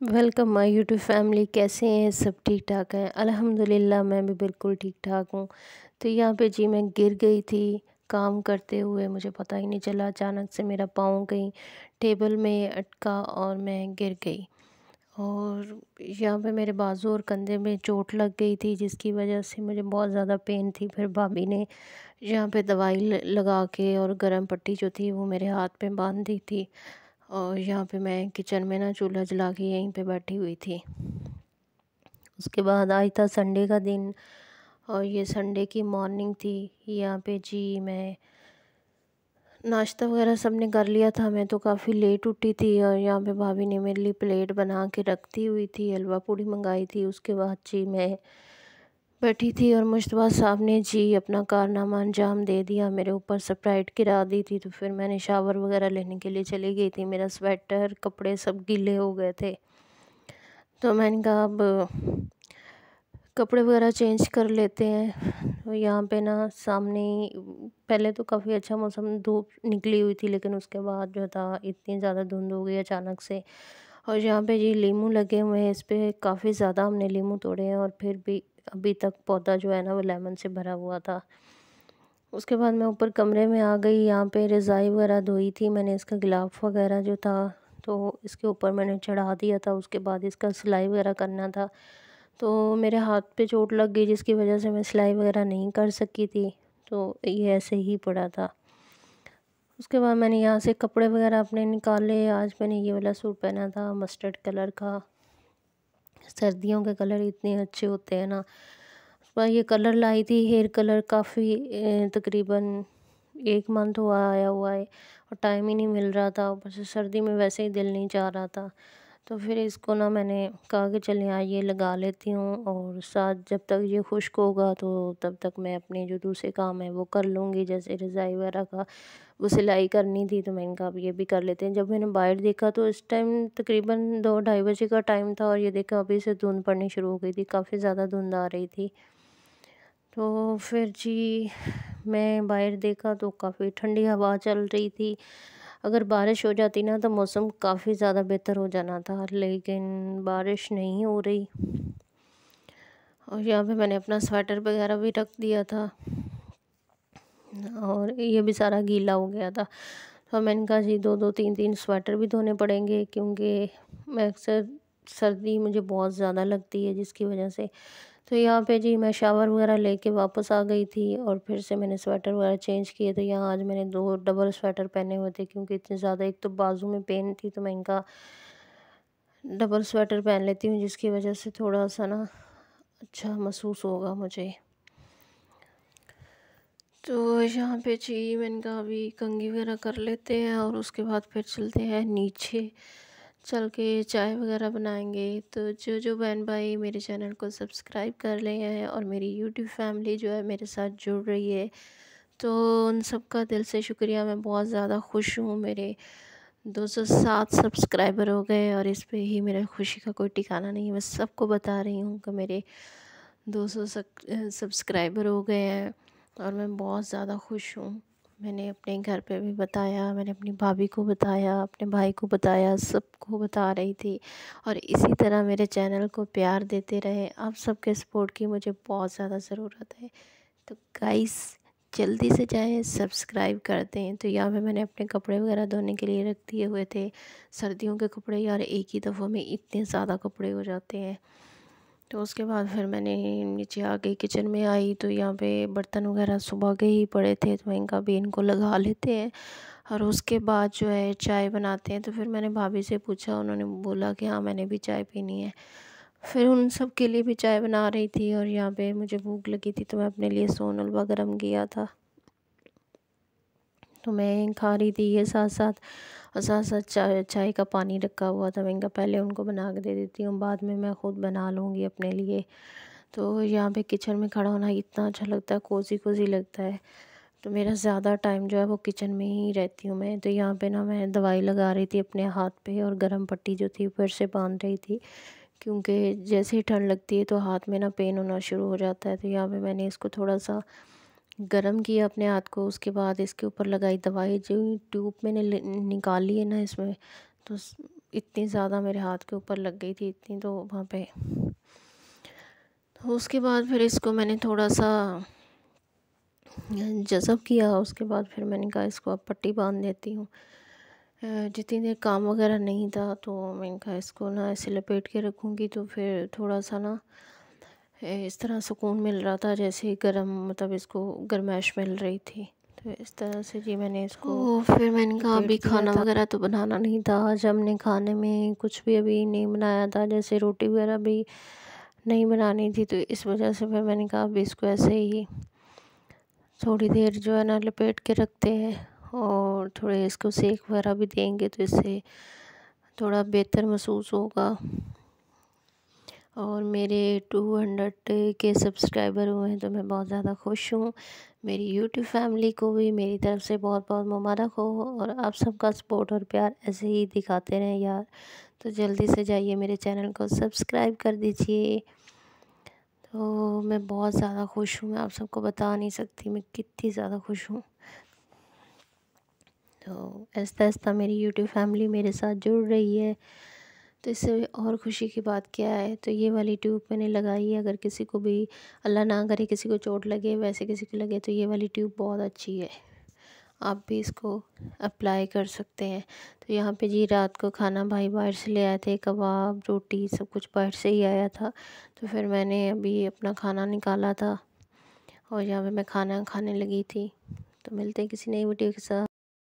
Welcome my YouTube family. कैसे हैं? सब ठीक ठाक हैं? अल्हम्दुलिल्लाह मैं भी बिल्कुल ठीक ठाक हूँ। तो यहाँ पे जी मैं गिर गई थी काम करते हुए, मुझे पता ही नहीं चला। अचानक से मेरा पाँव कहीं टेबल में अटका और मैं गिर गई। और यहाँ पे मेरे बाजू और कंधे में चोट लग गई थी, जिसकी वजह से मुझे बहुत ज़्यादा पेन थी। फिर भाभी ने यहाँ पे दवाई लगा के और गर्म पट्टी जो थी वो मेरे हाथ पे बांध दी थी। और यहाँ पे मैं किचन में ना चूल्हा जला के यहीं पे बैठी हुई थी। उसके बाद आज था संडे का दिन और ये संडे की मॉर्निंग थी। यहाँ पे जी मैं नाश्ता वगैरह सबने कर लिया था, मैं तो काफ़ी लेट उठी थी। और यहाँ पे भाभी ने मेरे लिए प्लेट बना के रखती हुई थी, हलवा पूड़ी मंगाई थी। उसके बाद जी मैं बैठी थी और मुश्तबा साहब ने जी अपना कारनामा अंजाम दे दिया, मेरे ऊपर स्प्राइट गिरा दी थी। तो फिर मैंने शावर वगैरह लेने के लिए चली गई थी। मेरा स्वेटर कपड़े सब गीले हो गए थे, तो मैंने कहा अब कपड़े वगैरह चेंज कर लेते हैं। तो यहाँ पे ना सामने ही पहले तो काफ़ी अच्छा मौसम, धूप निकली हुई थी, लेकिन उसके बाद जो था इतनी ज़्यादा धुंध हो गई अचानक से। और यहाँ पे जी लीमू लगे हुए हैं, इस पे काफ़ी ज़्यादा हमने लीमू तोड़े हैं और फिर भी अभी तक पौधा जो है ना वो लेमन से भरा हुआ था। उसके बाद मैं ऊपर कमरे में आ गई। यहाँ पे रज़ाई वगैरह धोई थी मैंने, इसका गिलाफ वगैरह जो था तो इसके ऊपर मैंने चढ़ा दिया था। उसके बाद इसका सिलाई वगैरह करना था, तो मेरे हाथ पे चोट लग गई, जिसकी वजह से मैं सिलाई वगैरह नहीं कर सकी थी। तो ये ऐसे ही पड़ा था। उसके बाद मैंने यहाँ से कपड़े वगैरह अपने निकाले। आज मैंने ये वाला सूट पहना था मस्टर्ड कलर का। सर्दियों के कलर इतने अच्छे होते हैं ना। पर ये कलर लाई थी हेयर कलर, काफ़ी तकरीबन 1 मंथ हुआ आया हुआ है और टाइम ही नहीं मिल रहा था। ऊपर से सर्दी में वैसे ही दिल नहीं चाह रहा था, तो फिर इसको ना मैंने कहा कि चल यहाँ ये लगा लेती हूँ और साथ जब तक ये खुश्क होगा तो तब तक मैं अपने जो दूसरे काम है वो कर लूँगी। जैसे रज़ाई वगैरह का वो सिलाई करनी थी, तो मैंने कहा अब ये भी कर लेते हैं। जब मैंने बाहर देखा तो इस टाइम तकरीबन 2 ढाई बजे का टाइम था और ये देखा अभी से धुंध पड़नी शुरू हो गई थी, काफ़ी ज़्यादा धुंध आ रही थी। तो फिर जी मैं बाहर देखा तो काफ़ी ठंडी हवा चल रही थी। अगर बारिश हो जाती ना तो मौसम काफ़ी ज़्यादा बेहतर हो जाना था, लेकिन बारिश नहीं हो रही। और यहाँ पे मैंने अपना स्वेटर वगैरह भी रख दिया था और ये भी सारा गीला हो गया था। तो मैंने कहा जी 2-2 3-3 स्वेटर भी धोने पड़ेंगे, क्योंकि मैं अक्सर सर्दी मुझे बहुत ज़्यादा लगती है, जिसकी वजह से। तो यहाँ पे जी मैं शावर वगैरह लेके वापस आ गई थी और फिर से मैंने स्वेटर वगैरह चेंज किए थे। यहाँ आज मैंने 2 डबल स्वेटर पहने हुए थे, क्योंकि इतने ज़्यादा एक तो बाजू में पेन थी, तो मैंने कहा डबल स्वेटर पहन लेती हूँ, जिसकी वजह से थोड़ा सा ना अच्छा महसूस होगा मुझे। तो यहाँ पे जी मैंने कहा अभी कंघी वगैरह कर लेते हैं और उसके बाद फिर चलते हैं नीचे, चल के चाय वगैरह बनाएंगे। तो जो जो बहन भाई मेरे चैनल को सब्सक्राइब कर रहे हैं और मेरी यूट्यूब फैमिली जो है मेरे साथ जुड़ रही है, तो उन सब का दिल से शुक्रिया। मैं बहुत ज़्यादा खुश हूँ, मेरे 207 सब्सक्राइबर हो गए और इस पे ही मेरे खुशी का कोई ठिकाना नहीं है। मैं सबको बता रही हूँ कि मेरे 200 सब्सक्राइबर हो गए हैं और मैं बहुत ज़्यादा खुश हूँ। मैंने अपने घर पे भी बताया, मैंने अपनी भाभी को बताया, अपने भाई को बताया, सबको बता रही थी। और इसी तरह मेरे चैनल को प्यार देते रहे। आप सबके सपोर्ट की मुझे बहुत ज़्यादा ज़रूरत है। तो गाइस जल्दी से जाएं, सब्सक्राइब कर दें। तो यहाँ पे मैंने अपने कपड़े वगैरह धोने के लिए रख दिए हुए थे। सर्दियों के कपड़े यार एक ही दफ़ा में इतने ज़्यादा कपड़े हो जाते हैं। तो उसके बाद फिर मैंने नीचे आ गई, किचन में आई तो यहाँ पे बर्तन वगैरह सुबह के ही पड़े थे, तो मैंने कहा अभी इनको लगा लेते हैं और उसके बाद जो है चाय बनाते हैं। तो फिर मैंने भाभी से पूछा, उन्होंने बोला कि हाँ मैंने भी चाय पीनी है। फिर उन सब के लिए भी चाय बना रही थी और यहाँ पे मुझे भूख लगी थी, तो मैं अपने लिए सोन हलवा गरम किया था, तो मैं खा रही थी ये साथ साथ। और साथ साथ चाय चाय का पानी रखा हुआ था, मैंने कहा पहले उनको बना के दे देती हूँ, बाद में मैं ख़ुद बना लूँगी अपने लिए। तो यहाँ पे किचन में खड़ा होना इतना अच्छा लगता है, कोज़ी कोज़ी लगता है। तो मेरा ज़्यादा टाइम जो है वो किचन में ही रहती हूँ मैं। तो यहाँ पे ना मैं दवाई लगा रही थी अपने हाथ पे और गर्म पट्टी जो थी फिर से बांध रही थी, क्योंकि जैसे ही ठंड लगती है तो हाथ में ना पेन होना शुरू हो जाता है। तो यहाँ पे मैंने इसको थोड़ा सा गरम किया अपने हाथ को, उसके बाद इसके ऊपर लगाई दवाई। जो ट्यूब मैंने निकाली है ना इसमें, तो इतनी ज़्यादा मेरे हाथ के ऊपर लग गई थी, इतनी तो वहाँ पे। तो उसके बाद फिर इसको मैंने थोड़ा सा जज़ब किया। उसके बाद फिर मैंने कहा इसको अब पट्टी बांध देती हूँ। जितनी देर काम वगैरह नहीं था तो मैंने कहा इसको ना ऐसे लपेट के रखूँगी तो फिर थोड़ा सा ना इस तरह सुकून मिल रहा था, जैसे गरम, मतलब इसको गर्माइश मिल रही थी। तो इस तरह से जी मैंने इसको फिर मैंने कहा अभी लपेट दिया खाना था। वगैरह तो बनाना नहीं था। आज हमने खाने में कुछ भी अभी नहीं बनाया था, जैसे रोटी वगैरह भी नहीं बनानी थी। तो इस वजह से फिर मैंने कहा अभी इसको ऐसे ही थोड़ी देर जो है ना लपेट के रखते हैं, और थोड़े इसको सेक वगैरह भी देंगे तो इससे थोड़ा बेहतर महसूस होगा। और मेरे 200 के सब्सक्राइबर हुए हैं तो मैं बहुत ज़्यादा खुश हूँ। मेरी यूट्यूब फैमिली को भी मेरी तरफ़ से बहुत बहुत मुबारक हो, और आप सबका सपोर्ट और प्यार ऐसे ही दिखाते रहें यार। तो जल्दी से जाइए मेरे चैनल को सब्सक्राइब कर दीजिए। तो मैं बहुत ज़्यादा खुश हूँ, मैं आप सबको बता नहीं सकती मैं कितनी ज़्यादा खुश हूँ। तो आहिस्ता-आहिस्ता मेरी यूट्यूब फैमिली मेरे साथ जुड़ रही है, तो इससे और खुशी की बात क्या है। तो ये वाली ट्यूब मैंने लगाई है, अगर किसी को भी अल्लाह ना करे किसी को चोट लगे, वैसे किसी को लगे, तो ये वाली ट्यूब बहुत अच्छी है, आप भी इसको अप्लाई कर सकते हैं। तो यहाँ पे जी रात को खाना भाई बाहर से ले आए थे, कबाब, रोटी सब कुछ बाहर से ही आया था। तो फिर मैंने अभी अपना खाना निकाला था और यहाँ पे मैं खाना खाने लगी थी। तो मिलते हैं किसी नई वीडियो के साथ।